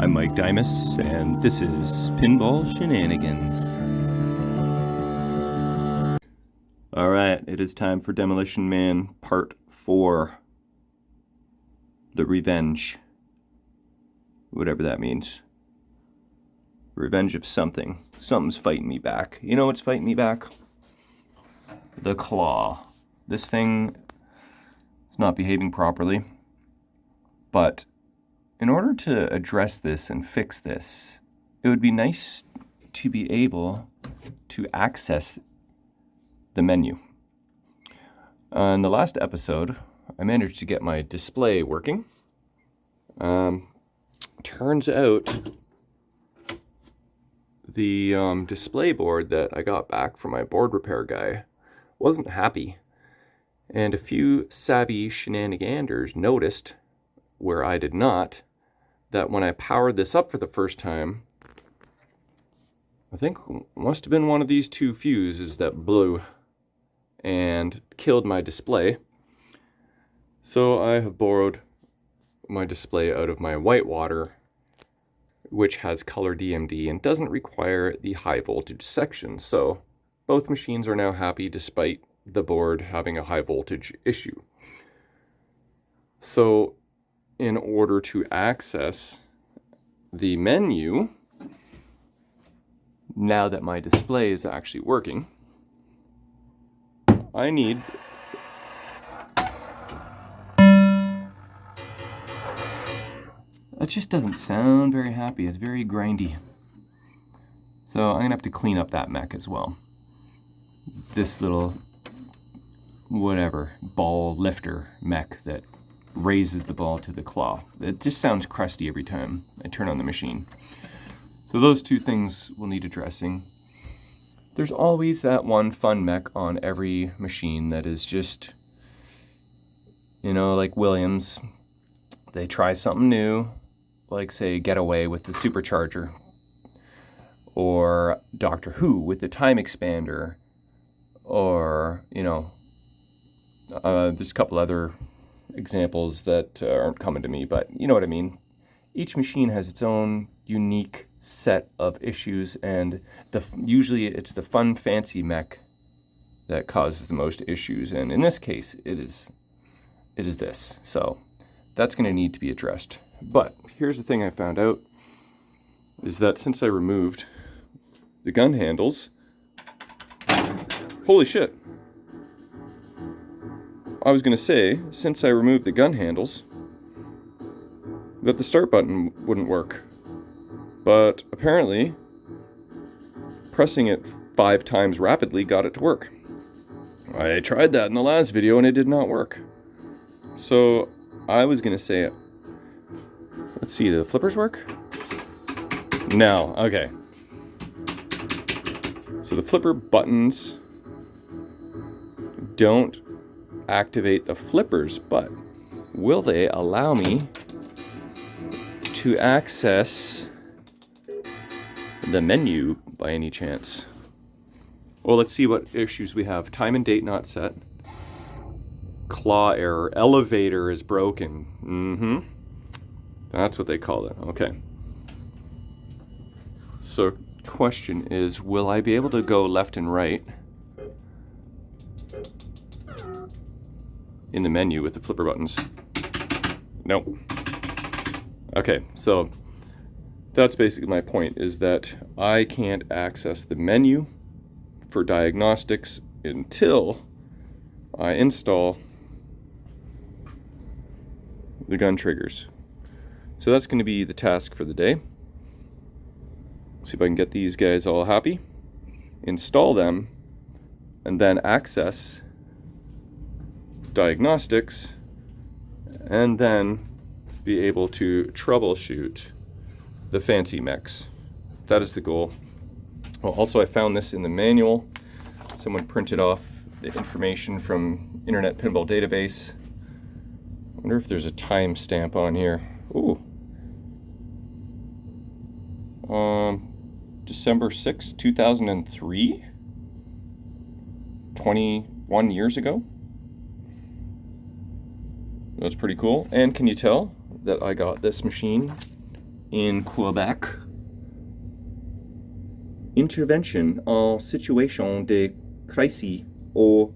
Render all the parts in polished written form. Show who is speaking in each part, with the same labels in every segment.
Speaker 1: I'm Mike Dimas, and this is Pinball Shenanigans. Alright, it is time for Demolition Man Part 4. The Revenge. Whatever that means. Revenge of something. Something's fighting me back. You know what's fighting me back? The claw. This thing is not behaving properly, but in order to address this and fix this, it would be nice to be able to access the menu. In the last episode, I managed to get my display working. Turns out the display board that I got back from my board repair guy wasn't happy. And a few savvy shenaniganders noticed, where I did not, that when I powered this up for the first time, I think must have been one of these two fuses that blew and killed my display. So I have borrowed my display out of my Whitewater, which has color DMD and doesn't require the high voltage section. So both machines are now happy despite the board having a high voltage issue. So in order to access the menu, now that my display is actually working, I need that just doesn't sound very happy. It's very grindy. So I'm gonna have to clean up that mech as well. This little whatever ball lifter mech that raises the ball to the claw. It just sounds crusty every time I turn on the machine. So those two things will need addressing. There's always that one fun mech on every machine that is just, you know, like Williams. They try something new, like say Getaway with the supercharger, or Doctor Who with the time expander, or, you know, there's a couple other examples that aren't coming to me, but you know what I mean. Each machine has its own unique set of issues, and usually it's the fun fancy mech that causes the most issues, and in this case it is this. So that's going to need to be addressed. But here's the thing I found out, is that since I removed the gun handles, holy shit, I was going to say, since I removed the gun handles, that the start button wouldn't work. But apparently, pressing it 5 times rapidly got it to work. I tried that in the last video and it did not work. So I was going to say, let's see, the flippers work? No, okay. So the flipper buttons don't activate the flippers, but will they allow me to access the menu by any chance? Well, let's see what issues we have. Time and date not set. Claw error. Elevator is broken. That's what they call it. Okay. So question is, will I be able to go left and right in the menu with the flipper buttons? Nope. Okay, so that's basically my point, is that I can't access the menu for diagnostics until I install the gun triggers. So that's going to be the task for the day. See if I can get these guys all happy, install them, and then access diagnostics, and then be able to troubleshoot the fancy mechs. That is the goal. Well, also I found this in the manual. Someone printed off the information from Internet Pinball Database. I wonder if there's a time stamp on here. Ooh. December 6, 2003? 21 years ago? That's pretty cool. And can you tell that I got this machine in Quebec. Intervention en situation de crise au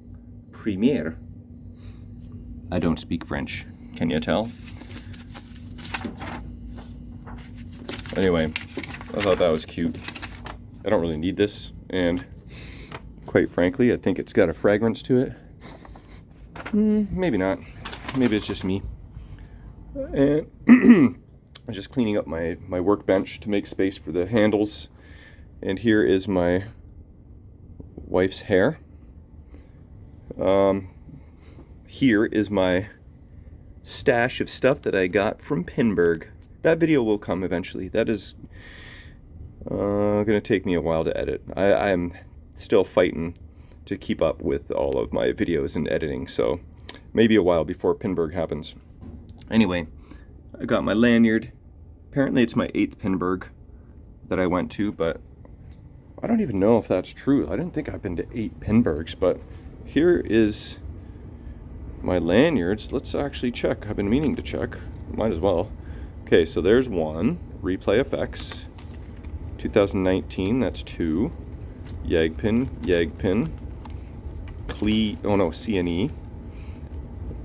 Speaker 1: premier. I don't speak French. Can you tell? Anyway, I thought that was cute. I don't really need this, and quite frankly, I think it's got a fragrance to it. Maybe not. Maybe it's just me. And I'm just cleaning up my workbench to make space for the handles. And here is my wife's hair. Here is my stash of stuff that I got from Pinburgh. That video will come eventually. That is going to take me a while to edit. I'm still fighting to keep up with all of my videos and editing, so maybe a while before Pinburgh happens. Anyway, I got my lanyard. Apparently it's my 8th Pinburgh that I went to, but I don't even know if that's true. I didn't think I've been to 8 Pinburghs, but here is my lanyards. Let's actually check. I've been meaning to check. Might as well. Okay, so there's one. Replay FX. 2019, that's 2. Yagpin. CNE.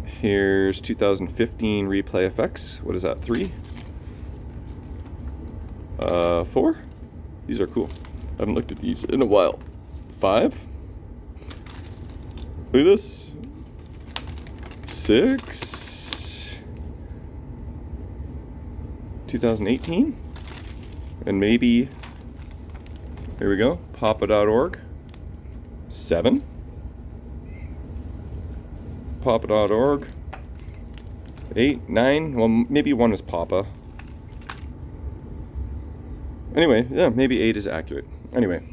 Speaker 1: Here's 2015 Replay FX. What is that, 3? 4? These are cool. I haven't looked at these in a while. 5? Look at this. 6? 2018? And maybe, here we go, papa.org. 7? Papa.org. 8, 9, well, maybe 1 is Papa. Anyway, yeah, maybe 8 is accurate. Anyway,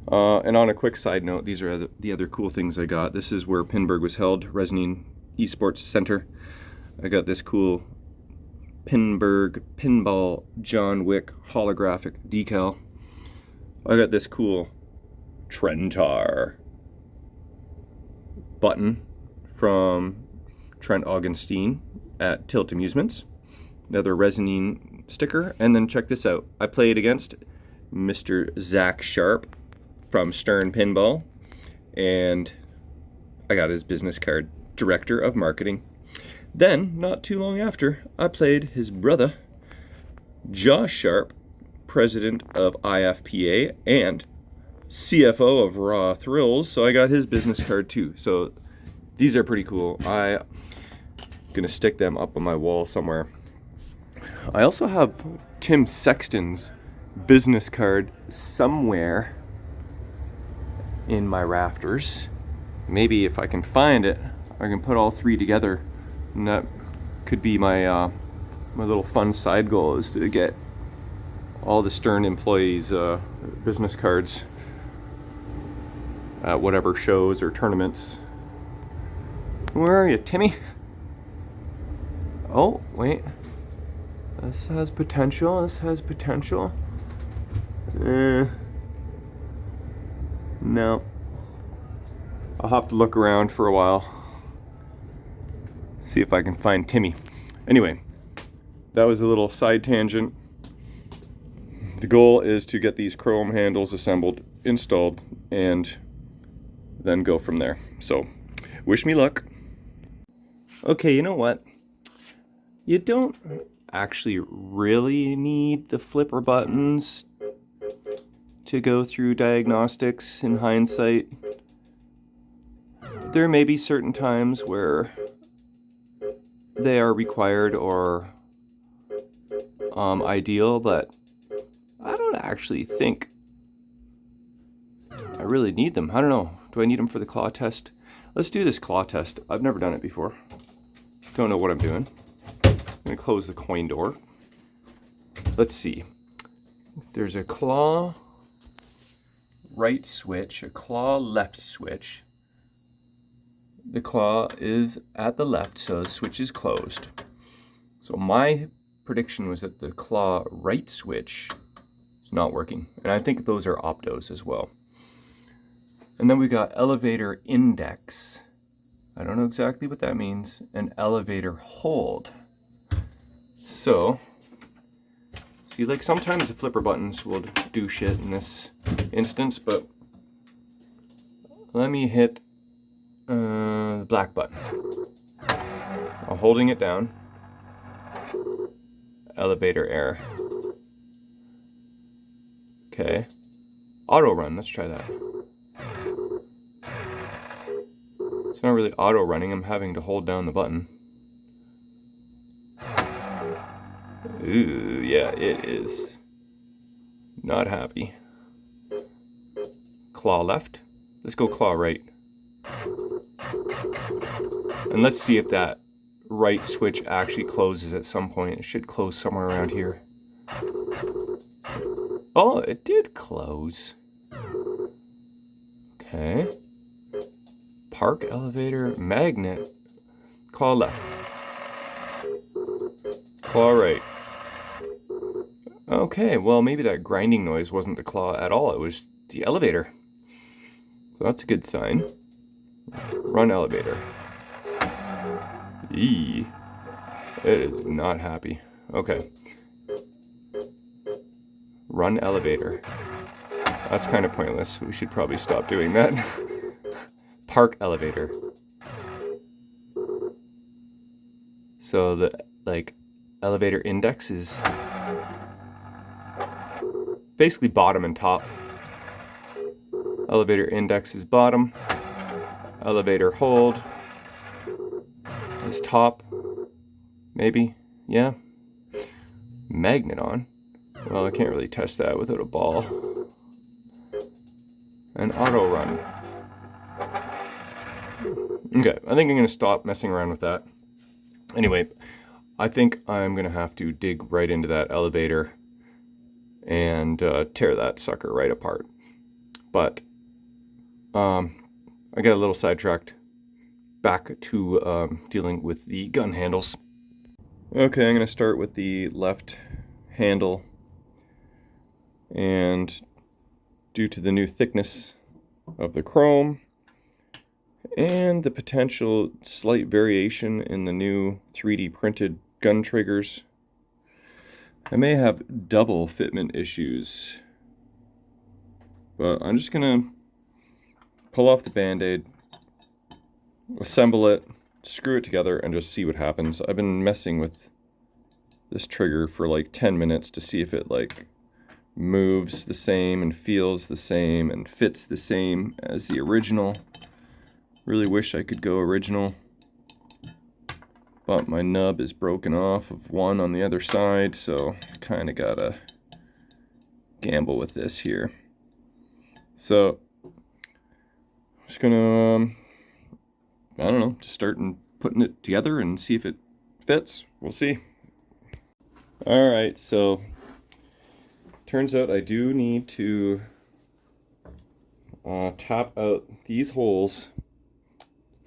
Speaker 1: and on a quick side note, these are the other cool things I got. This is where Pinburgh was held, Resnine Esports Center. I got this cool Pinburgh Pinball John Wick holographic decal. I got this cool Trentar button from Trent Augustine at Tilt Amusements. Another Resnine sticker, and then check this out. I played against Mr. Zach Sharp from Stern Pinball, and I got his business card, Director of Marketing. Then, not too long after, I played his brother, Josh Sharp, President of IFPA and CFO of Raw Thrills, so I got his business card too. So these are pretty cool. I'm gonna stick them up on my wall somewhere. I also have Tim Sexton's business card somewhere in my rafters. Maybe if I can find it, I can put all 3 together, and that could be my my little fun side goal, is to get all the Stern employees' business cards at whatever shows or tournaments. Where are you, Timmy? Oh, wait. This has potential. This has potential. No. I'll have to look around for a while. See if I can find Timmy. Anyway, that was a little side tangent. The goal is to get these chrome handles assembled, installed, and then go from there. So, wish me luck. Okay, you know what? You don't actually really need the flipper buttons to go through diagnostics in hindsight. There may be certain times where they are required or ideal, but I don't actually think I really need them. I don't know. Do I need them for the claw test? Let's do this claw test. I've never done it before. Don't know what I'm doing. I'm going to close the coin door. Let's see. There's a claw right switch, a claw left switch. The claw is at the left, so the switch is closed. So my prediction was that the claw right switch is not working. And I think those are optos as well. And then we got elevator index. I don't know exactly what that means. And elevator hold. So See, like sometimes the flipper buttons will do shit in this instance, but let me hit the black button. I'm holding it down. Elevator error. Okay. Auto run, let's try that. It's not really auto running, I'm having to hold down the button. Ooh, yeah, it is. Not happy. Claw left. Let's go claw right. And let's see if that right switch actually closes at some point. It should close somewhere around here. Oh, it did close. Okay. Park elevator magnet. Claw left. Claw right. Okay, well maybe that grinding noise wasn't the claw at all. It was the elevator. So that's a good sign. Run elevator. Eee. It is not happy. Okay. Run elevator. That's kind of pointless. We should probably stop doing that. Park elevator. So the elevator index is basically bottom and top. Elevator index is bottom. Elevator hold is top. Maybe. Yeah. Magnet on. Well, I can't really test that without a ball. And auto run. Okay, I think I'm going to stop messing around with that. Anyway, I think I'm going to have to dig right into that elevator and tear that sucker right apart. But I got a little sidetracked. Back to dealing with the gun handles. Okay, I'm going to start with the left handle. And due to the new thickness of the chrome and the potential slight variation in the new 3D printed gun triggers, I may have double fitment issues. But I'm just gonna pull off the band-aid, assemble it, screw it together, and just see what happens. I've been messing with this trigger for like 10 minutes to see if it moves the same and feels the same and fits the same as the original. Really wish I could go original, but my nub is broken off of one on the other side, so kind of gotta gamble with this here. So I'm just gonna I don't know, just start putting it together and see if it fits. We'll see. Alright, so turns out I do need to tap out these holes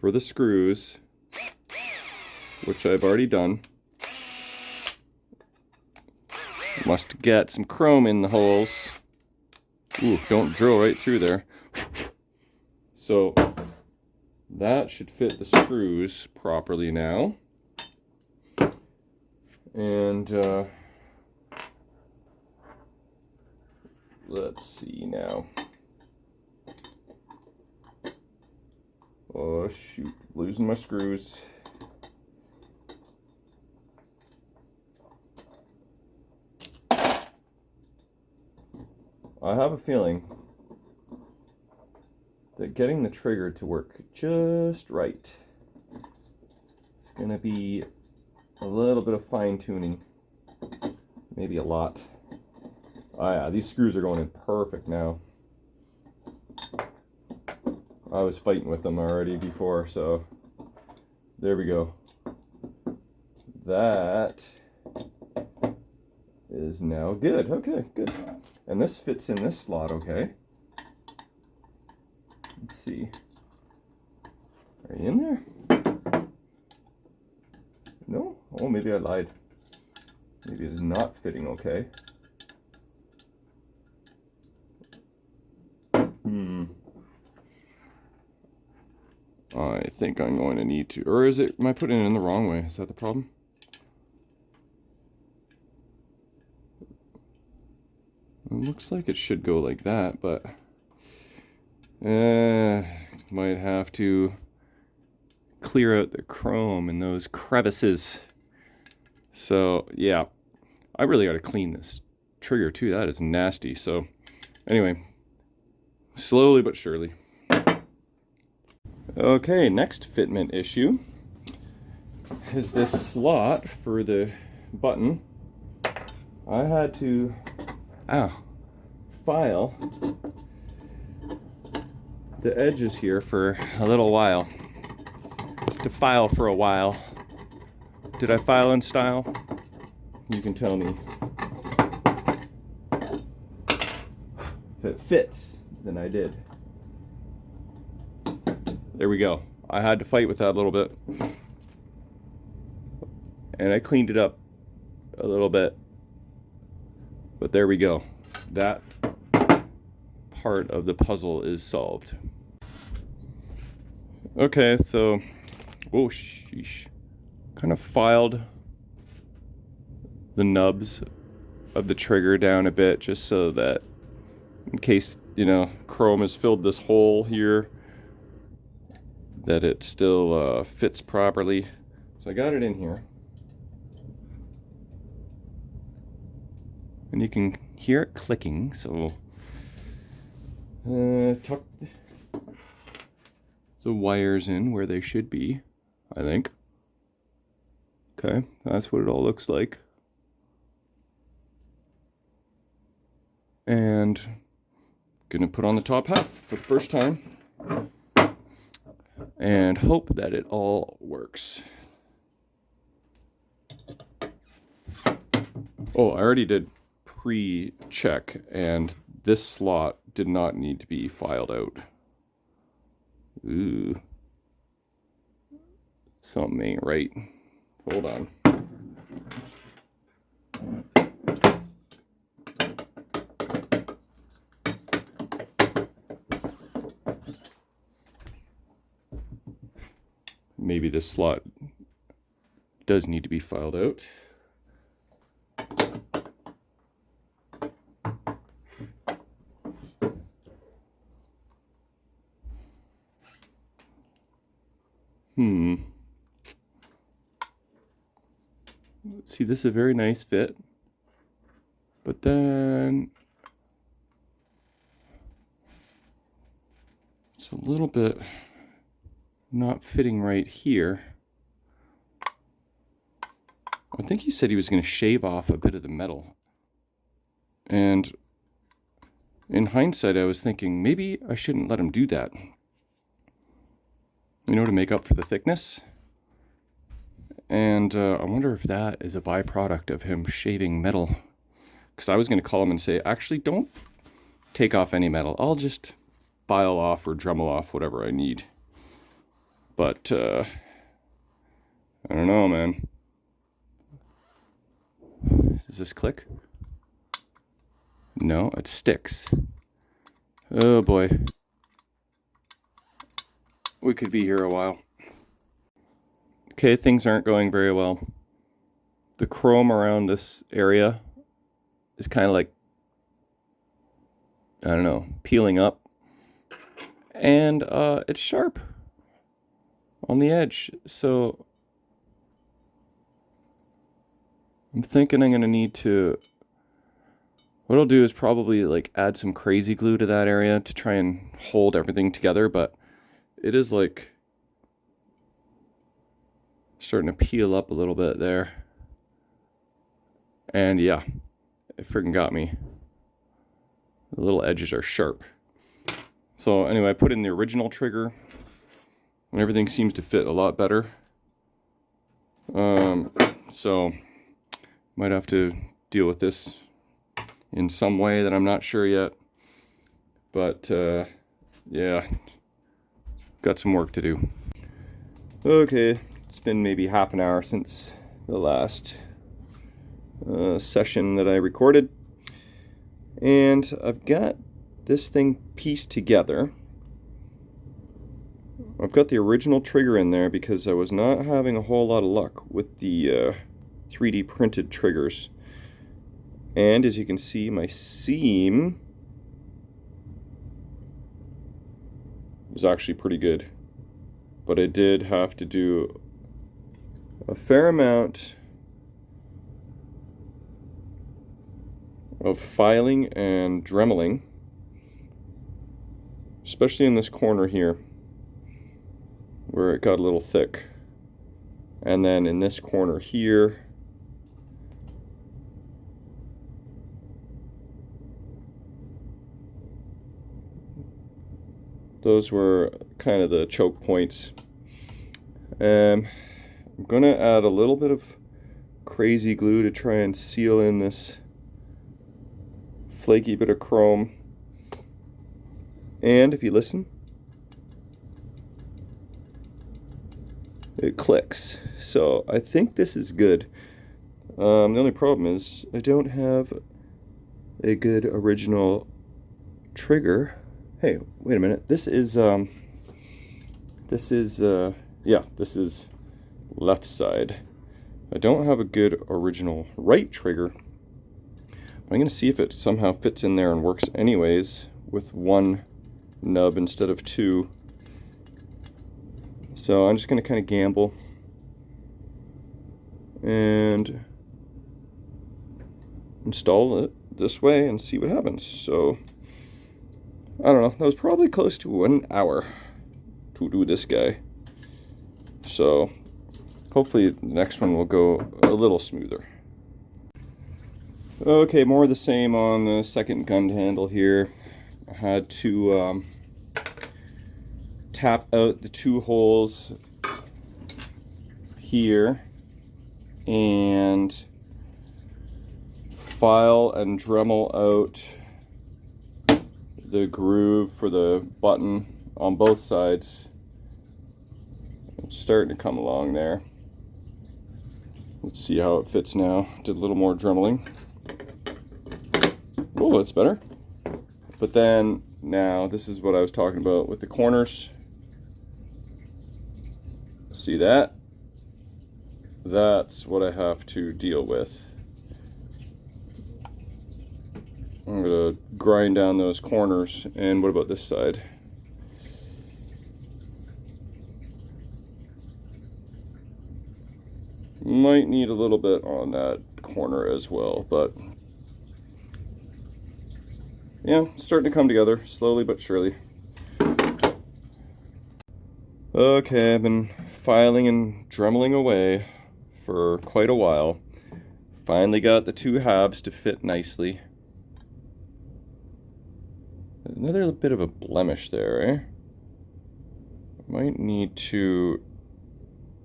Speaker 1: for the screws, which I've already done. Must get some chrome in the holes. Ooh, don't drill right through there. So that should fit the screws properly now. And let's see now. Oh shoot, losing my screws. I have a feeling that getting the trigger to work just right, it's gonna be a little bit of fine tuning, maybe a lot. Oh yeah, these screws are going in perfect now. I was fighting with them already before, so there we go. That is now good. Okay, good. And this fits in this slot, okay. Let's see. Are you in there? No? Oh, maybe I lied. Maybe it is not fitting okay. I think I'm going to need to, or is it, am I putting it in the wrong way? Is that the problem? looks like it should go like that, but might have to clear out the chrome in those crevices. So yeah, I really got to clean this trigger too. That is nasty. So anyway, slowly but surely. Okay, next fitment issue is this slot for the button. I had to file the edges here for a little while. To file for a while. Did I file in style? You can tell me. If it fits, then I did. There we go. I had to fight with that a little bit. And I cleaned it up a little bit. But there we go. That part of the puzzle is solved. Okay, so, oh sheesh. Kind of filed the nubs of the trigger down a bit just so that in case, you know, chrome has filled this hole here, that it still fits properly. So I got it in here. And you can hear it clicking, so tuck the wires in where they should be, I think. Okay, that's what it all looks like. And gonna put on the top half for the first time and hope that it all works. Oh, I already did pre-check, and this slot did not need to be filed out. Ooh. Something ain't right. Hold on. Maybe this slot does need to be filed out. See, this is a very nice fit, but then it's a little bit not fitting right here. I think he said he was going to shave off a bit of the metal. And in hindsight, I was thinking maybe I shouldn't let him do that. You know, to make up for the thickness. And I wonder if that is a byproduct of him shaving metal. Because I was going to call him and say, actually, don't take off any metal. I'll just file off or Dremel off whatever I need. But, I don't know, man. Does this click? No, it sticks. Oh boy. We could be here a while. Okay, things aren't going very well. The chrome around this area is kind of like, I don't know, peeling up. And it's sharp on the edge. So I'm thinking I'm going to need to, what I'll do is probably like add some crazy glue to that area to try and hold everything together. But it is like starting to peel up a little bit there. And yeah, it freaking got me. The little edges are sharp. So anyway, I put in the original trigger and everything seems to fit a lot better. So might have to deal with this in some way that I'm not sure yet. But yeah, got some work to do. Okay. It's been maybe half an hour since the last session that I recorded. And I've got this thing pieced together. I've got the original trigger in there because I was not having a whole lot of luck with the 3D printed triggers. And as you can see, my seam was actually pretty good. But I did have to do a fair amount of filing and dremeling, especially in this corner here where it got a little thick, and then in this corner here those were kind of the choke points. I'm gonna add a little bit of crazy glue to try and seal in this flaky bit of chrome. And if you listen, it clicks. So I think this is good. The only problem is I don't have a good original trigger. Hey, wait a minute. This is left side. I don't have a good original right trigger. I'm gonna see if it somehow fits in there and works anyways with one nub instead of two. So I'm just gonna kind of gamble and install it this way and see what happens. So I don't know, that was probably close to 1 hour to do this guy. So hopefully the next one will go a little smoother. Okay, more of the same on the second gun handle here. I had to tap out the 2 holes here and file and Dremel out the groove for the button on both sides. It's starting to come along there. Let's see how it fits now. Did a little more dremeling. Oh, that's better. But then now this is what I was talking about with the corners. See that? That's what I have to deal with. I'm gonna grind down those corners. And what about this side? Might need a little bit on that corner as well, but yeah, starting to come together slowly but surely. Okay, I've been filing and dremeling away for quite a while. Finally got the 2 halves to fit nicely. Another bit of a blemish there, eh? Might need to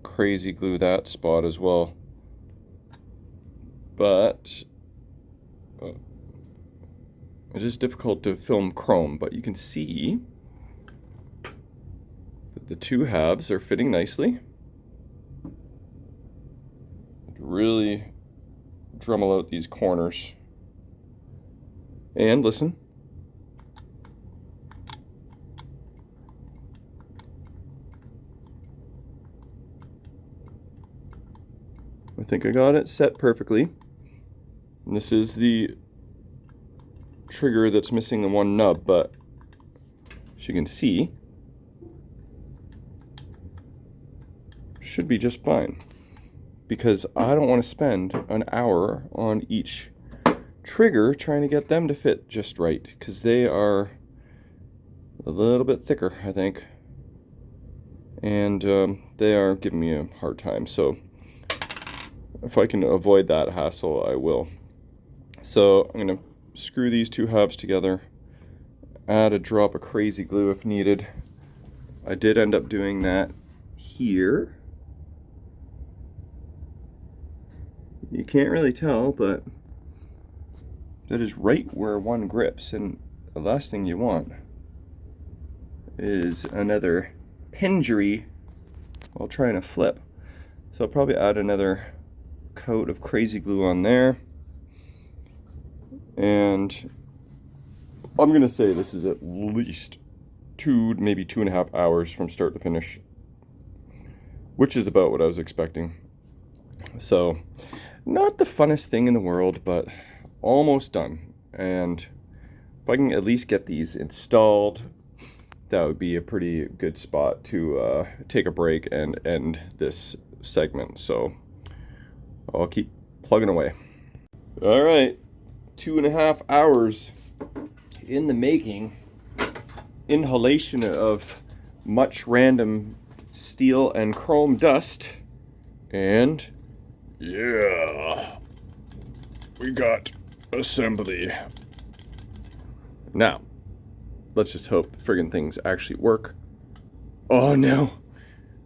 Speaker 1: crazy glue that spot as well. But it is difficult to film chrome, but you can see that the 2 halves are fitting nicely. Really Dremel out these corners. And listen. I think I got it set perfectly. And this is the trigger that's missing the 1 nub, but as you can see, should be just fine. Because I don't want to spend an hour on each trigger trying to get them to fit just right, because they are a little bit thicker, I think. And they are giving me a hard time. So if I can avoid that hassle, I will. So I'm going to screw these 2 halves together, add a drop of crazy glue if needed. I did end up doing that here. You can't really tell, but that is right where one grips, and the last thing you want is another pinjury while trying to flip. So I'll probably add another coat of crazy glue on there, and I'm gonna say this is at least 2, maybe 2.5 hours from start to finish, which is about what I was expecting. So not the funnest thing in the world, but almost done. And if I can at least get these installed, that would be a pretty good spot to take a break and end this segment. So I'll keep plugging away. All right, 2.5 hours in the making. Inhalation of much random steel and chrome dust. And yeah, we got assembly. Now, let's just hope the friggin' things actually work. Oh no,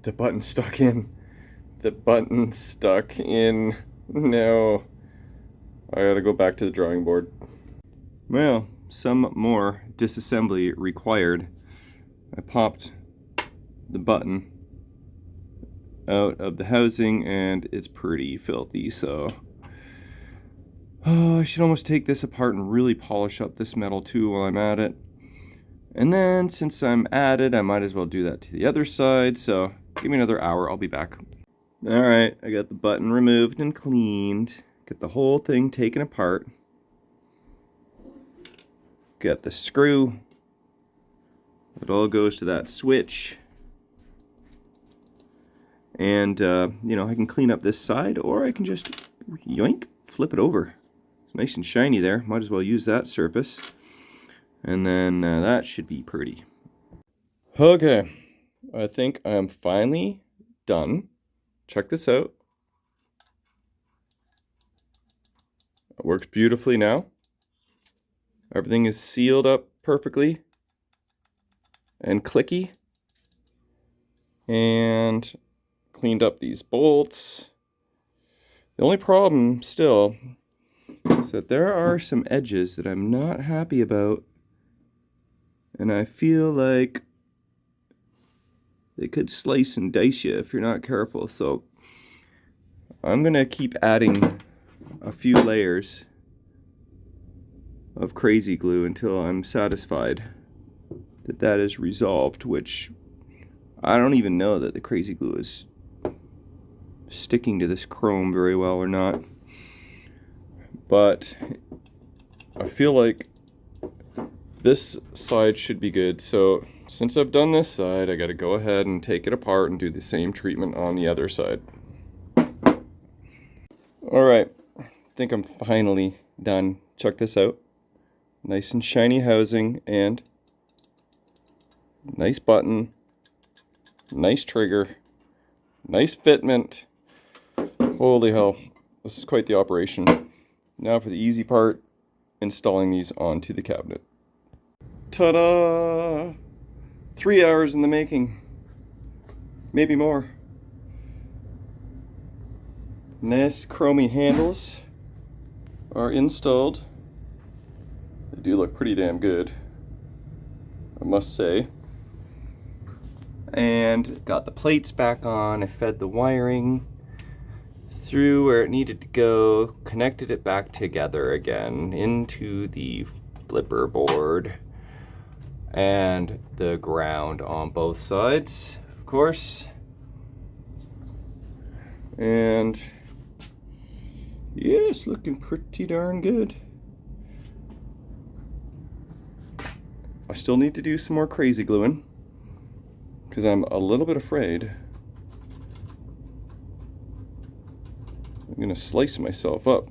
Speaker 1: the button's stuck in. The button's stuck in. No, I gotta go back to the drawing board. Well, some more disassembly required. I popped the button out of the housing and it's pretty filthy, so I should almost take this apart and really polish up this metal too while I'm at it. And then since I'm at it, I might as well do that to the other side, so give me another hour, I'll be back. Alright, I got the button removed and cleaned. Get the whole thing taken apart. Got the screw. It all goes to that switch. And, you know, I can clean up this side, or I can just, yoink, flip it over. It's nice and shiny there. Might as well use that surface. And then that should be pretty. Okay, I think I'm finally done. Check this out. It works beautifully now. Everything is sealed up perfectly and clicky. And cleaned up these bolts. The only problem still is that there are some edges that I'm not happy about. And I feel like they could slice and dice you if you're not careful. So I'm going to keep adding a few layers of crazy glue until I'm satisfied that that is resolved, which I don't even know that the crazy glue is sticking to this chrome very well or not. But I feel like this side should be good. So since I've done this side, I got to go ahead and take it apart and do the same treatment on the other side. Alright, I think I'm finally done. Check this out. Nice and shiny housing and nice button, nice trigger, nice fitment. Holy hell, this is quite the operation. Now for the easy part, installing these onto the cabinet. Ta-da! 3 hours in the making. Maybe more. Nice chromy handles are installed. They do look pretty damn good, I must say. And got the plates back on. I fed the wiring through where it needed to go, connected it back together again into the flipper board and the ground on both sides, of course. And yes, looking pretty darn good. I still need to do some more crazy gluing because I'm a little bit afraid I'm gonna slice myself up.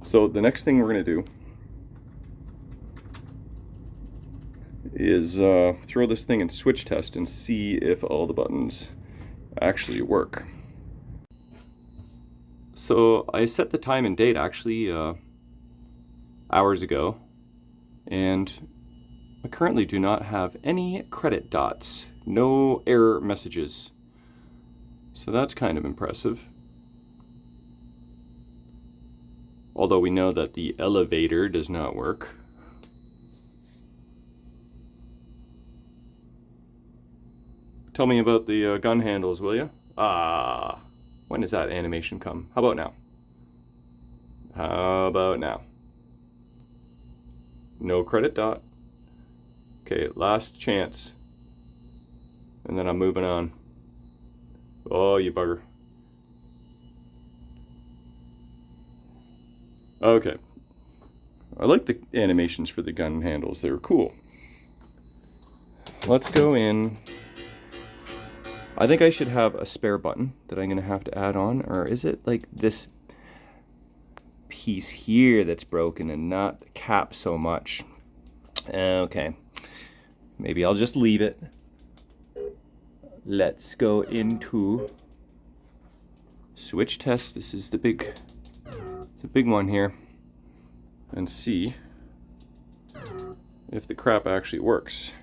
Speaker 1: So the next thing we're gonna do is throw this thing in switch test and see if all the buttons actually work. So I set the time and date actually hours ago, and I currently do not have any credit dots, no error messages. So that's kind of impressive. Although we know that the elevator does not work. Tell me about the gun handles, will you? When does that animation come? How about now? How about now? No credit dot. Okay, last chance. And then I'm moving on. Oh, you bugger. Okay. I like the animations for the gun handles. They were cool. Let's go in. I think I should have a spare button that I'm going to have to add on. Or is it like this piece here that's broken and not the cap so much? Okay. Maybe I'll just leave it. Let's go into switch test. This is the big one here. And see if the crap actually works.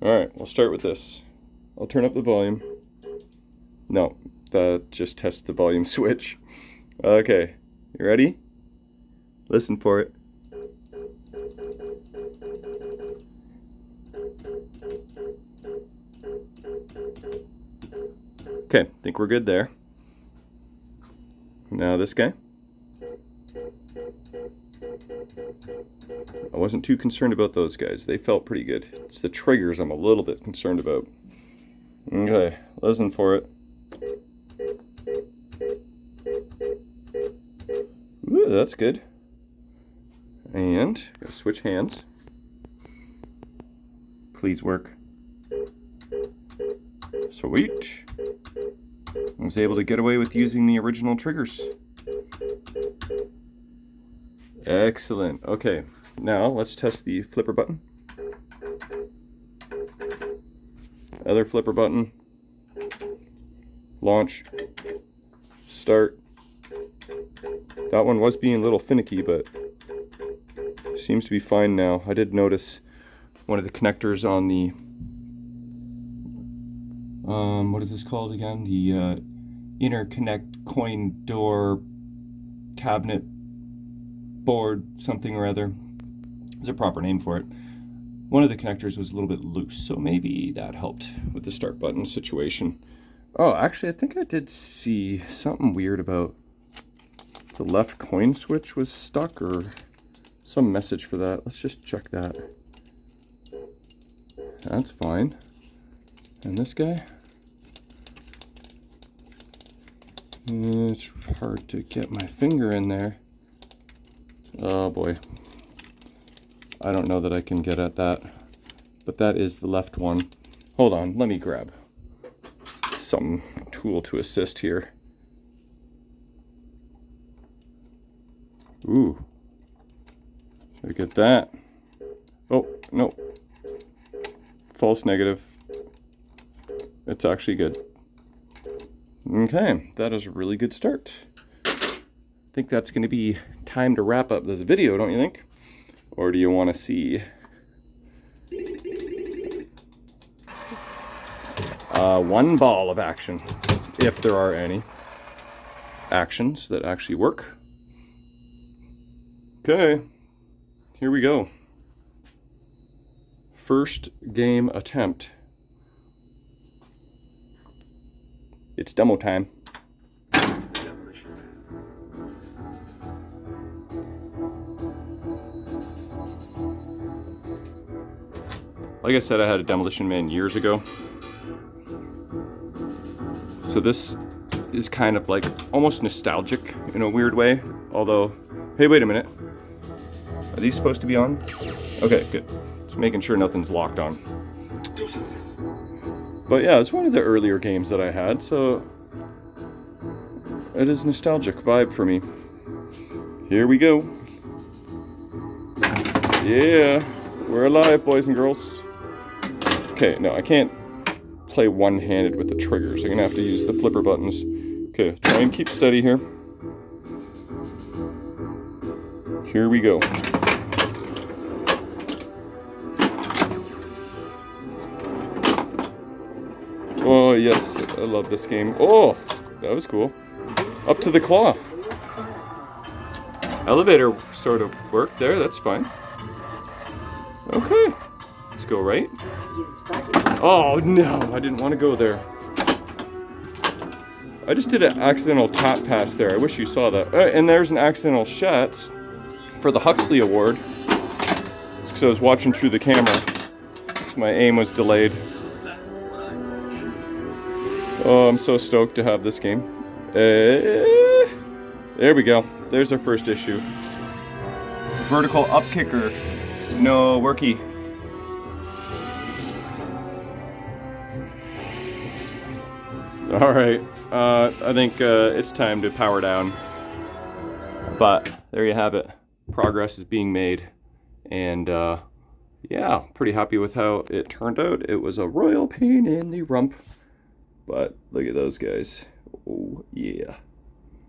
Speaker 1: Alright, we'll start with this. I'll turn up the volume. No, just test the volume switch. Okay, you ready? Listen for it. Okay, I think we're good there. Now this guy. I wasn't too concerned about those guys. They felt pretty good. It's the triggers I'm a little bit concerned about. Okay, listen for it. Ooh, that's good. And gotta switch hands. Please work. Sweet. I was able to get away with using the original triggers. Excellent. Okay, now let's test the flipper button. Other flipper button. Launch. Start. That one was being a little finicky, but seems to be fine now. I did notice one of the connectors on the what is this called again? The interconnect coin door cabinet board something or other. There's a proper name for it. One of the connectors was a little bit loose, so maybe that helped with the start button situation. Oh, actually, I think I did see something weird about the left coin switch was stuck or some message for that. Let's just check that. That's fine. And this guy? It's hard to get my finger in there. Oh boy. I don't know that I can get at that. But that is the left one. Hold on, let me grab some tool to assist here. Ooh. Look at that. Oh, no. False negative. It's actually good. Okay, that is a really good start. I think that's going to be time to wrap up this video, don't you think? Or do you want to see one ball of action, if there are any actions that actually work? Okay, here we go. First game attempt. It's demo time. Like I said, I had a Demolition Man years ago. So this is kind of like almost nostalgic in a weird way. Although, hey, wait a minute. Are these supposed to be on? Okay, good. Just making sure nothing's locked on. But yeah, it's one of the earlier games that I had, so it is a nostalgic vibe for me. Here we go. Yeah, we're alive, boys and girls. Okay, no, I can't play one-handed with the triggers. I'm gonna have to use the flipper buttons. Okay, try and keep steady here. Here we go. Oh yes, I love this game. Oh, that was cool. Up to the claw. Elevator sort of worked there, that's fine. Okay, let's go right. Oh no, I didn't want to go there. I just did an accidental tap pass there. I wish you saw that. And there's an accidental shot for the Huxley Award. Because I was watching through the camera. So my aim was delayed. Oh, I'm so stoked to have this game. There we go. there's our first issue. Vertical up kicker, no worky. All right, I think it's time to power down. But there you have it. Progress is being made, and yeah, pretty happy with how it turned out. It was a royal pain in the rump, but look at those guys. Oh yeah.